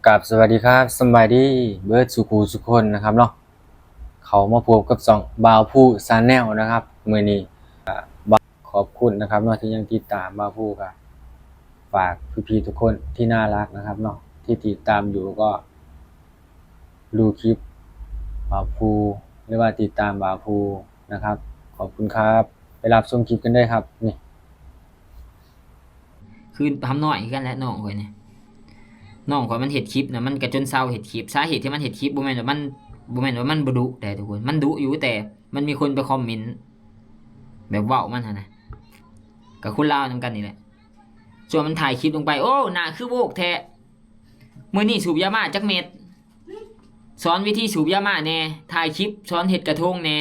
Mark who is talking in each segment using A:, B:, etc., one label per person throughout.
A: กับสวัสดีครับสบายดีเบิร์ดสุขูสุคนนะครับเนาะเขามาพบกับสองบ่าวผู้ซาแนลนะครับมื้อนี้ขอบคุณนะครับเนาะที่ยังติดตามบ่าวผู้ก็ฝากพี่ๆทุกคนที่น่ารักนะครับเนาะที่ติดตามอยู่ก็ดูคลิปบ่าวผู้หรือว่าติดตามบ่าวผู้นะครับขอบคุณครับไปรับชมคลิปกันได้ครับนี่
B: คือทำน้อยกันแหละน้องข่อยเนี่ยน้องข่อยมันเห็ดคลิปนะมันกระจนเศร้าเห็ดคลิปสาเหตุที่มันเห็ดคลิปบ่แม่นว่ามันบ่ดุแต่ทุกคนมันดุอยู่แต่มันมีคนไปคอมเมนต์แบบเว้ามันนะกับคนลาวนำกันนี่แหละส่วนมันถ่ายคลิปลงไปโอ้หน้าคือโวกแท้มื้อนี้สูบยามาจักเม็ดสอนวิธีสูบยามาแน่ถ่ายคลิปสอนเห็ดกระทงแน่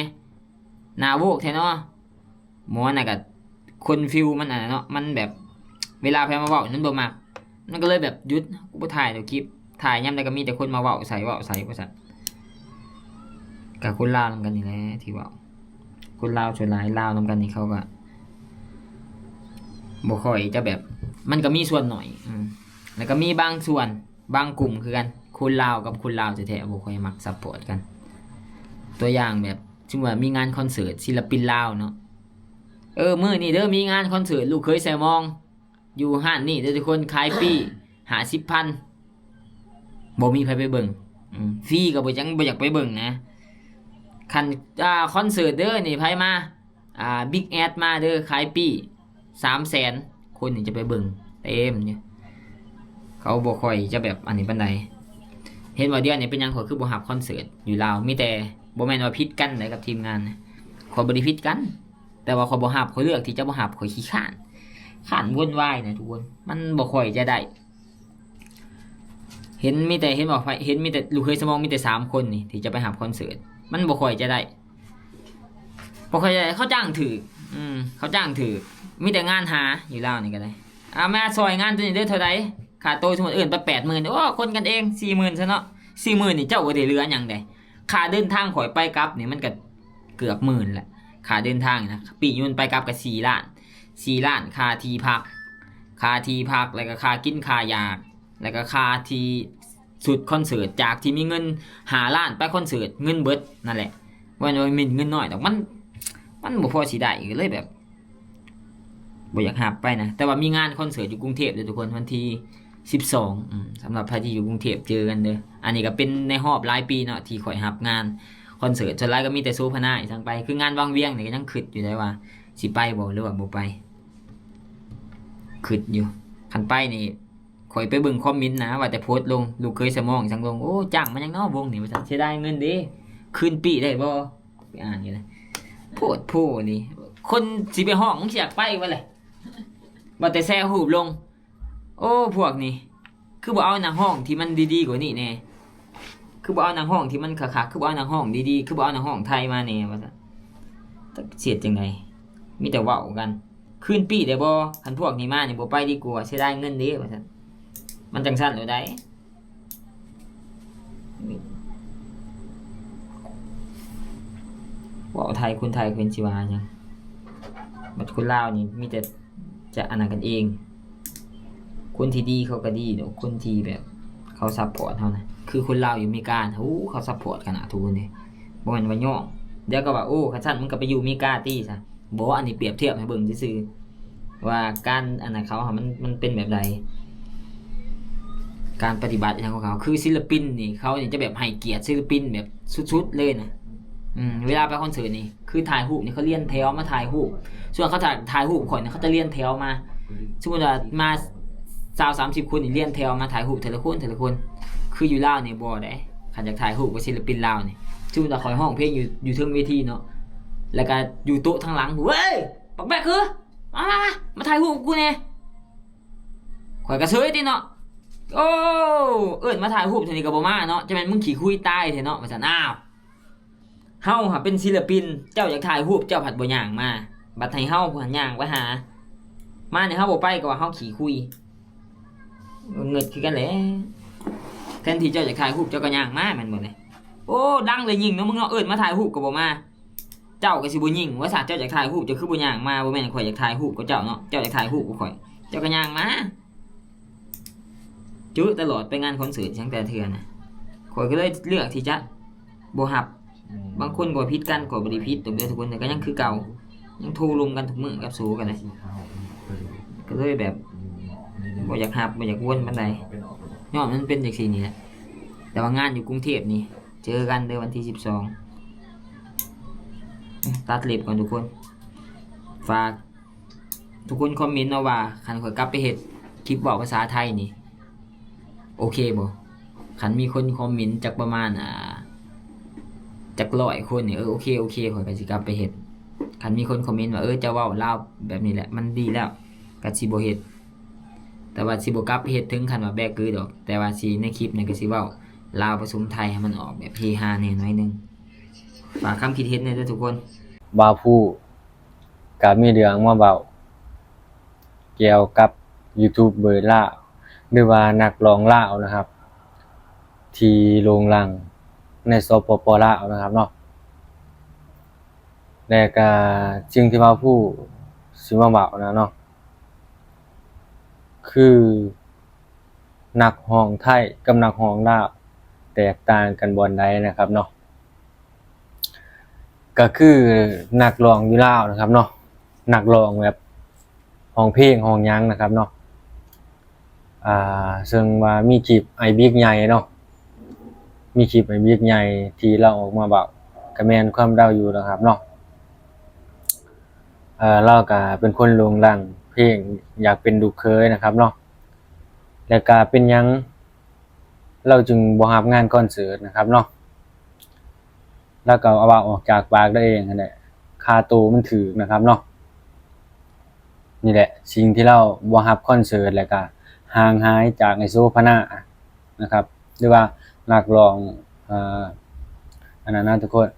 B: หน้าโวกแท้เนาะหมอน่ะก็คนฟิลมันน่ะเนาะมันแบบเวลาแพ้มาเว้านั้นบ่มักมันก็เลยแบบหยุดกูบ่ถ่ายเดี๋ยวคลิปถ่ายย่ำใดก็มีแต่คนมาเว้าใส่ว่าซั่นกับคนลาวนำกันนี่แหละที่เว้าคนลาวส่วนหลายลาวนำกันนี่เขาก็บ่ค่อยจะแบบมันก็มีส่วนหน่อยแล้วก็มีบางส่วนบางกลุ่มคือกันคนลาวกับคนลาวแท้ๆบ่ค่อยมักซัพพอร์ตกันตัวอย่างแบบสมมุติว่ามีงานคอนเสิร์ตศิลปินลาวเนาะมื้อนี้เด้อมีงานคอนเสิร์ตลูกเคยใส่มองอยู่ห้านนี่เด้อทุกคนขายปี50,000บ่มีไผไปเบิ่งฟรีก็บ่จังบ่อยากไปเบิ่งนะคันคอนเสิร์ตเด้อนี่ไผมาบิ๊กแอดมาเด้อขายปี300,000คนนี่จะไปเบิ่งเต็มเนี่ยเขาบ่ค่อยจะแบบอันนี้ปานใดเห็นว่าเดี๋ยวนี้เป็นหยังเขาคือบ่รับคอนเสิร์ตอยู่ลาวมีแต่บ่แม่นว่าผิดกันได้กับทีมงานนะขอยบ่ได้ผิดกันแต่ว่าขอยบ่รับขอยเลือกที่จะบ่รับขอยขี้คร้านวุ่นวายนะทุกคนมันบ่ค่อยจะได้เห็นมีบอกเห็นมีแต่ลูกเคยสมองมีแต่3 คนนี่ที่จะไปหาคอนเสิร์ตมันบ่ค่อยจะได้บ่ค่อยจะได้เขาจ้างถือเขาจ้างถือมีแต่งานหาอยู่แล้วนี่ก็ได้มาซอยงานตัวนี้เด้อเท่าใดค่าโตสมมุติอื่นไป80,000โอ้คนกันเอง40,000ซะเนาะ40,000นี่เจ้าบ่ได้เหลือหยังได้ค่าเดินทางข่อยไปกลับนี่มันก็เกือบหมื่นแหละค่าเดินทางนะปียุ่นไปกลับก็4 ล้านค่าที่พักแล้วก็ค่ากินค่ายาแล้วก็ค่าที่สุดคอนเสิร์ตจากที่มีเงิน5 ล้านไปคอนเสิร์ตเงินเบิดนั่นแหละว่ามีเงินน้อยแต่มันบ่พอสิได้ก็เลยแบบบ่อยากหับไปนะแต่ว่ามีงานคอนเสิร์ตอยู่กรุงเทพเด้อทุกคนวันที่12สำหรับใครที่อยู่กรุงเทพเจอกันเด้ออันนี้ก็เป็นในรอบหลายปีเนาะที่ข่อยรับงานคอนเสิร์ตส่วนหลายก็มีแต่โซพนาอีกทางไปคืองานวังเวียงนี่ก็ยังคิดอยู่ได้ว่าสิไปบ่หรือว่าบ่ไปคิดอยู่คันไปนี่ข่อยไปเบิ่งคอมเมนต์นะว่าแต่โพสต์ลงลูกเคยสมองสังลงโอ้จ้างมันยังเนาะวงนี่ว่าซั่นเสียดายเงินเด้คืนปีได้บ่ไปอ่านอยู่นะโพดนี่คนสิไปห้องมึงสิอยากไปว่าแหละว่าแต่แซ่รูปลงโอ้พวกนี้คือบ่เอาหนังห้องที่มันดีๆกว่านี้แน่คือบ่เอาหนังห้องที่มันคักๆคือบ่เอาหนังห้องดีๆคือบ่เอาหนังห้องไทยมาแน่ว่าซั่นจักเสียดจังได๋มีแต่เว้ากันคืนปีได้บ่คันพวกนี้มานี่บ่ไปดีกว่าเสียดายเงินเด้ว่าซั่นมันจังซั่นโลดได้เว้าไทยคนไทยเป็นสิว่าจังบัดคนลาวนี่มีแต่จะอันนั้นกันเองคนที่ดีเขาก็ดีเนาะคนที่แบบเขาซัพพอร์ตเฮานะคือคนลาวอยู่อเมริกาเขาซัพพอร์ตขนาดทุกคนนี่บ่แม่นว่าย่อเดี๋ยวก็ว่าโอ้คันซั่นมึงก็ไปอยู่อเมริกาติซะบ่อันนี้เปรียบเทียบให้เบิ่งซื่อๆว่าการอันนั้นเขามันเป็นแบบใดการปฏิบัติอย่างของเขาคือศิลปินนี่เขานี่จะแบบให้เกียรติศิลปินแบบสุดๆเลยนะเวลาไปคอนเสิร์ตนี่คือถ่ายรูปนี่เขาเลียนแถวมาถ่ายรูปส่วนเขาถ่ายรูปคนเนี่ยเขาจะเลียนแถวมาสมมุติว่ามา20-30 คนนี่เลียนแถวมาถ่ายรูปแต่ละคนคืออยู่ลาวนี่บ่ได้คันอยากถ่ายรูปกับศิลปินลาวนี่สมมุติว่าคอยห้องเพลงอยู่เทิงเวทีเนาะแล้วก็อยู่โต๊ะทางหลังเว้ยปักแบกคือมาถ่ายรูปกูแน่ข่อยก็เซยติเนาะโอ้เอิ้นมาถ่ายรูปเท่านี้ก็บ่มาเนาะจะแม่นมึงขี้คุยตายแท้เนาะว่าซั่นอ้าวเฮาหาเป็นศิลปินเจ้าอยากถ่ายรูปเจ้าผัดบ่ย่างมาบัดให้เฮาผัดย่างไปหามาเนี่ยเฮาบ่ไปก็ว่าเฮาขี้คุยเงิดคือกันแหละแทนที่เจ้าอยากถ่ายรูปเจ้าก็ย่างมาแม่นบ่เนี่ยโอ้ดังเลยยิงเนาะมึงเนาะเอิ้นมาถ่ายรูปก็บ่มาเจ้าก็สิบ่ยิงว่าซะเจ้าอยากถ่ายรูปเจ้าคือบ่ย่างมาบ่แม่นข่อยอยากถ่ายรูปกับเจ้าเนาะเจ้าอยากถ่ายรูปกับข่อยเจ้าก็ย่างมา จุตลอดไปงานคอนเสิร์ตจังแต่เทื่อนะข่อยก็เลยเลือกที่จะบ่รับางคนก็ผิดกันก็บ่ได้ผิดตรงเด้อทุกคนแต่ก็ยังคือเก่ายังโทรลมกันทุกมื้อกับสู้กันเลยก็เลยแบบบ่อยากรับบ่อยากวนปานใดย้อนมันเป็นจังซี่นี่แหละแต่ว่างานอยู่กรุงเทพนี่เจอกันเดือนวันที่12ตัดเล็บก่อนทุกคนฝากทุกคนคอมเมนต์มาว่าคันข่อยกลับไปเฮ็ดคลิปเว้าภาษาไทยนี่โอเคบ่คันมีคนคอมเมนต์จากประมาณจาก100คนนี่โอเคข่อยก็สิกลับไปเฮ็ดคันมีคนคอมเมนต์ว่าจะเว้าลาวแบบนี้แหละมันดีแล้วก็สิบ่เฮ็ดแต่ว่าสิบ่กลับไปเฮ็ดถึงคันว่าแบกคือดอกแต่ว่าสิในคลิปนั้นก็สิเว้าลาวผสมไทยให้มันออกแบบเฮฮาแหน่หน่อยนึงฝากคำคิดเห็นด้วยทุกคน
A: บ่าวผู้ก็มีเรื่องมาเว้าเกี่ยวกับยูทูบเบอร์ลาวหรือว่านักร้องลาวนะครับที่โด่งดังในสปป.ลาวนะครับเนาะและก็สิ่งที่บ่าวผู้สิมาเว้านะเนาะคือนักร้องไทยกับนักร้องลาวแตกต่างกันบ่อนใดนะครับเนาะก็คือนักร้องอยู่ลาวนะครับเนาะนักร้องแบบร้องเพลงร้องหยังนะครับเนาะซึ่งว่ามีคลิปไอ้บิ๊กใหญ่เนาะมีคลิปไอ้บิ๊กใหญ่ที่เราออกมาเว้าก็แม่นความเดาอยู่นะครับเนาะเราก็เป็นคนโด่งดังเพลงอยากเป็นลูกเขยนะครับเนาะแล้วก็เป็นหยังเราจึงบ่รับงานคอนเสิร์ตนะครับเนาะแล้วก็เอาว่าออกจากปากได้เองนั่นแหละค่าตัวมันถูกนะครับเนาะนี่แหละสิ่งที่เราบ่รับคอนเสิร์ตแล้วก็ห่างหายจากไอ้โซพนานะครับหรือว่านักร้องอันนั้นนะทุกคน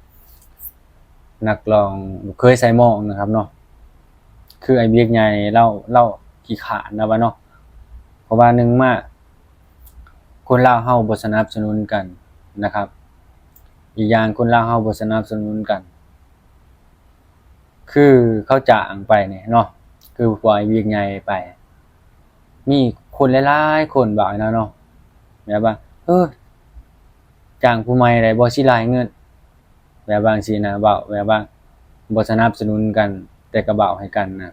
A: นักร้องเคยใส่หม้องนะครับเนาะคือไอ้เบียกใหญ่เล่าขี้ขลาดนะว่าเนาะเพราะว่าหนึ่งมาคนลาวเฮาบ่สนับสนุนกันนะครับอีกอย่างคนลาวเฮาบ่สนับสนุนกันคือเขาจ้างไปเนี่ยเนาะคือปล่อยเบียกใหญ่ไปมีคนหลายๆคนบอกนะเนาะแบบว่าจ้างผู้ใหม่ได้บ่สิหลายเงินแบบบางสินะเว้าแบบว่าบ่สนับสนุนกันแต่ก็เว้าให้กันนะ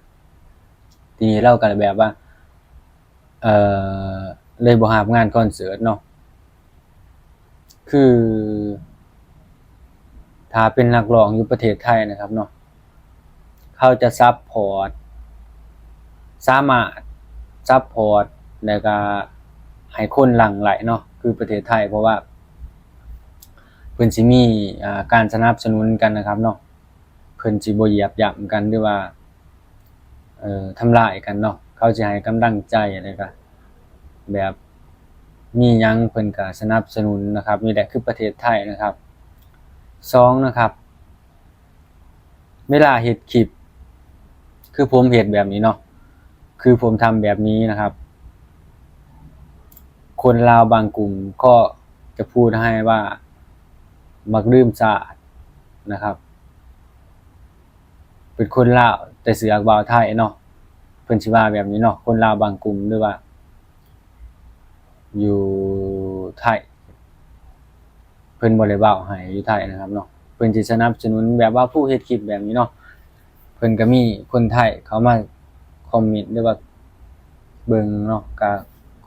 A: ทีนี้เราก็แบบว่าเลยบ่รับงานคอนเสิร์ตเนาะคือถ้าเป็นนักร้องอยู่ประเทศไทยนะครับเนาะเขาจะซัปพอร์ตสามารถซัปพอร์ตแล้วก็ให้คนหลั่งไหลเนาะคือประเทศไทยเพราะว่าเพิ่นสิมีการสนับสนุนกันนะครับเนาะเพิ่นสิบ่เหยียบย่ำกันหรือว่าทำร้ายกันเนาะเขาสิให้กำลังใจแล้วก็แบบมีหยังเพิ่นก็สนับสนุนนะครับนี่แหละคือประเทศไทยนะครับ2นะครับเวลาเฮ็ดคลิปคือผมเฮ็ดแบบนี้เนาะคือผมทำแบบนี้นะครับคนลาวบางกลุ่มก็จะพูดให้ว่ามักดื่มสาดนะครับเป็นคนลาวแต่เสือกเว้าไทยเนาะเพิ่นสิว่าแบบนี้เนาะคนลาวบางกลุ่มหรือว่าอยู่ไทยเพิ่นบ่ได้เว้าให้อยู่ไทยนะครับเนาะเพิ่นสิสนับสนุนแบบว่าผู้เฮ็ดคลิปแบบนี้เนาะเพิ่นก็มีคนไทยเข้ามาคอมเมนต์หรือว่าเบิ่งเนาะก็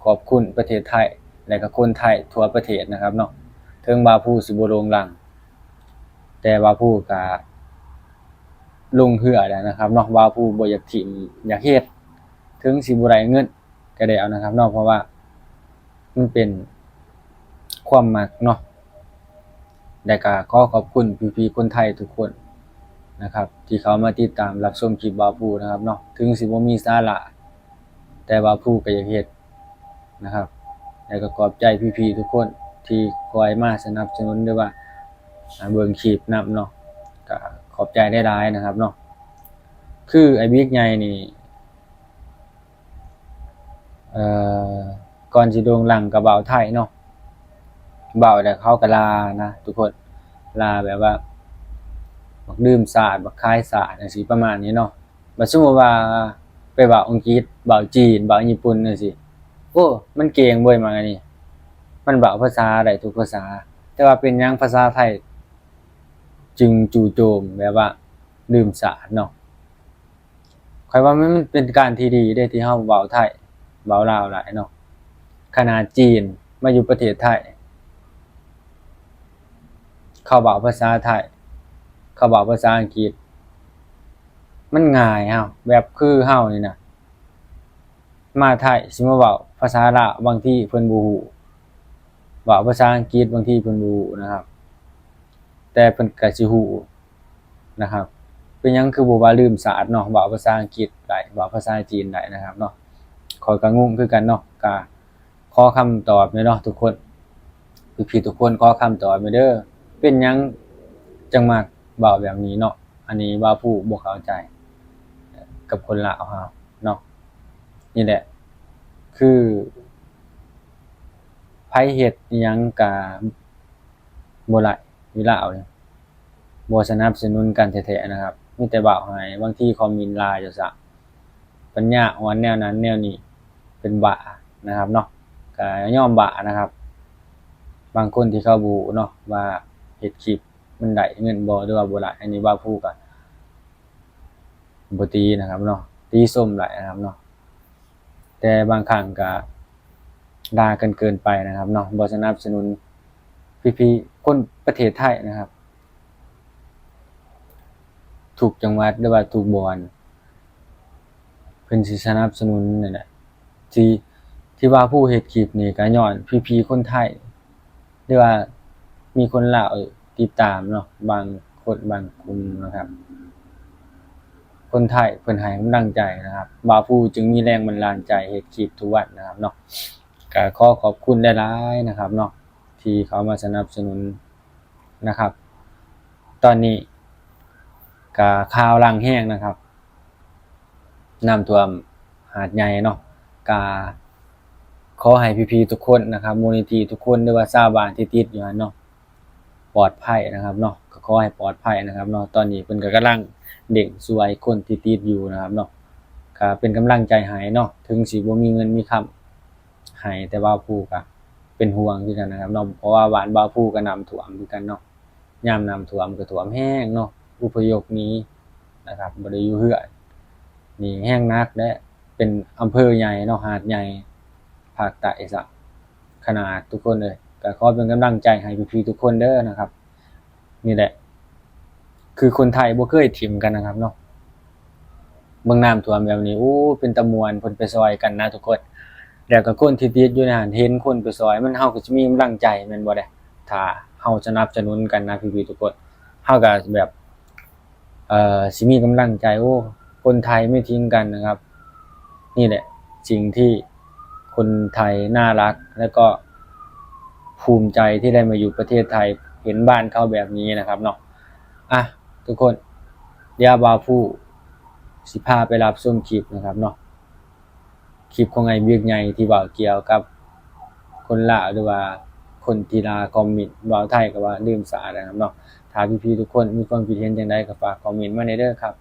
A: ขอบคุณประเทศไทยและก็คนไทยทั่วประเทศนะครับเนาะถึงว่าผู้สิบ่โด่งดังแต่ว่าผู้ก็ลงเหือแล้วนะครับเนาะว่าผู้บ่อยากถิ้มอยากเฮ็ดถึงสิบ่ได้เงินก็ได้เอานะครับเนาะเพราะว่ามันเป็นความมักเนาะและก็ขอขอบคุณพี่ๆคนไทยทุกคนนะครับที่เขามาติดตามรับชมคลิปบ่าวผู้นะครับเนาะถึงสิบ่มีสาระแต่ว่าผู้ก็อยากเฮ็ดนะครับแล้วก็ขอบใจพี่ๆทุกคนที่คอยมาสนับสนุนหรือว่าเบิ่งคลิปนำเนาะก็ขอบใจได้หลายนะครับเนาะคือไอ้บิ๊กใหญ่นี่ก่อนสิโด่งดังก็เว้าไทยเนาะเว้าแล้วเขาก็ลานะทุกคนลาแบบว่าบักดื่มสาดบักคายสาดจังซี่ประมาณนี้เนาะบัดสมมุติว่าไปเว้าอังกฤษเว้าจีนเว้าญี่ปุ่นจังซี่ โอ้มันเก่งเว้ยมาอันนี้มันเว้าภาษาได้ทุกภาษาแต่ว่าเป็นหยังภาษาไทยจึงจู่โจมแบบว่าลืมสาเนาะข้อยว่ามันเป็นการที่ดีเด้ที่เฮาเว้าไทยเว้าลาวหลายเนาะขนาดจีนมาอยู่ประเทศไทยเขาเว้าภาษาไทยเขาเว้าภาษาอังกฤษมันง่ายแบบคือเฮานี่น่ะมาไทยสิมาเว้าภาษาลาวบางทีเพิ่นบ่ฮู้เว้าภาษาอังกฤษบางทีเพิ่นบ่ฮู้นะครับ แต่เพิ่นก็สิฮู้นะครับเป็นหยังคือบ่ว่าลืมศาสตร์เนาะเว้าภาษาอังกฤษได้เว้าภาษาจีนได้นะครับเนาะข้อยก็งงคือกันเนาะก็ขอคำตอบหน่อยเนาะทุกคนพี่ๆทุกคนขอคำตอบหน่อยเด้อเป็นหยังจังมักเว้าแบบนี้เนาะอันนี้ว่าผู้บ่เข้าใจกับคนลาวเฮาเนาะนี่แหละคือไผเฮ็ดอิหยังก็บ่ไหลอยู่ลาวนี่ บ่สนับสนุนกันแท้ๆนะครับมีแต่เว้าให้บางทีคอมเมนต์หลายจั่งซั้นปัญญาอ่อนแนวนั้นแนวนี้เป็นบ้านะครับเนาะก็ยอมบ้านะครับบางคนที่เขาบ่รู้เนาะว่าเฮ็ดคลิปมันได้เงินบ่หรือว่าบ่ได้อันนี้ว่าผู้ก็บ่ตีนะครับเนาะตีส้มหลายนะครับเนาะแต่บางครั้งก็ด่ากันเกินไปนะครับเนาะบ่สนับสนุนพี่ๆคนประเทศไทยนะครับ ทุกจังหวัดหรือว่าทุกบ่อนเพิ่นสิสนับสนุนนั่นแหละที่ว่าผู้เฮ็ดคลิปนี่ก็ญ้อนพี่ๆคนไทยหรือว่ามีคนลาวติดตามเนาะบางคนบางกลุ่มนะครับคนไทยเพิ่นให้กำลังใจนะครับบ่าวผู้จึงมีแรงบันดาลใจเฮ็ดคลิปทุกวันนะครับเนาะก็ขอขอบคุณหลายๆนะครับเนาะที่เขามาสนับสนุนนะครับตอนนี้ก็ข่าวหลังแห้งนะครับน้ำท่วมหาดใหญ่เนาะก็ขอให้พี่ๆทุกคนนะครับมูลนิธิทุกคนหรือว่าชาวบ้านที่ติดอยู่หั่นเนาะปลอดภัยนะครับเนาะก็ขอให้ปลอดภัยนะครับเนาะตอนนี้เพิ่นก็กำลังเร่งช่วยคนที่ติดอยู่นะครับเนาะก็เป็นกำลังใจให้เนาะถึงสิบ่มีเงินมีคำให้แต่ว่าผู้ก็เป็นห่วงคือกันนะครับเนาะเพราะว่าบ้านบ่าวผู้ก็น้ำท่วมคือกันเนาะยามน้ำท่วมก็ท่วมแรงเนาะอพยพหนีนะครับบ่ได้อยู่เรือนนี่แรงหนักและเป็นอำเภอใหญ่เนาะหาดใหญ่ภาคใต้ซะขนาดทุกคนเลยก็ขอเป็นกำลังใจให้พี่ๆทุกคนเด้อนะครับนี่แหละคือคนไทยบ่เคยถิ้มกันนะครับเนาะเบิ่งน้ำท่วมแบบนี้โอ้เป็นตาม่วนเพิ่นไปช่วยกันนะทุกคนแล้วก็คนที่ติดอยู่ในหั้นเห็นคนไปช่วยมันเฮาก็สิมีกำลังใจแม่นบ่ได้ถ้าเฮาสนับสนุนกันนะพี่ๆทุกคนเฮาก็แบบสิมีกำลังใจโอ้คนไทยไม่ทิ้งกันนะครับนี่แหละสิ่งที่คนไทยน่ารักแล้วก็ภูมิใจที่ได้มาอยู่ประเทศไทยเห็นบ้านเขาแบบนี้นะครับเนาะอ่ะทุกคนเดี๋ยวบ่าวผู้สิพาไปรับชมคลิปนะครับเนาะคลิปของไอ้เวียกใหญ่ที่เว้าเกี่ยวกับคนลาวหรือว่าคนที่ด่าคอมเมนต์เว้าไทยก็ว่าลืมสานะครับเนาะถ้าพี่ๆทุกคนมีความคิดเห็นจังไดก็ฝากคอมเมนต์มาได้เด้อครับ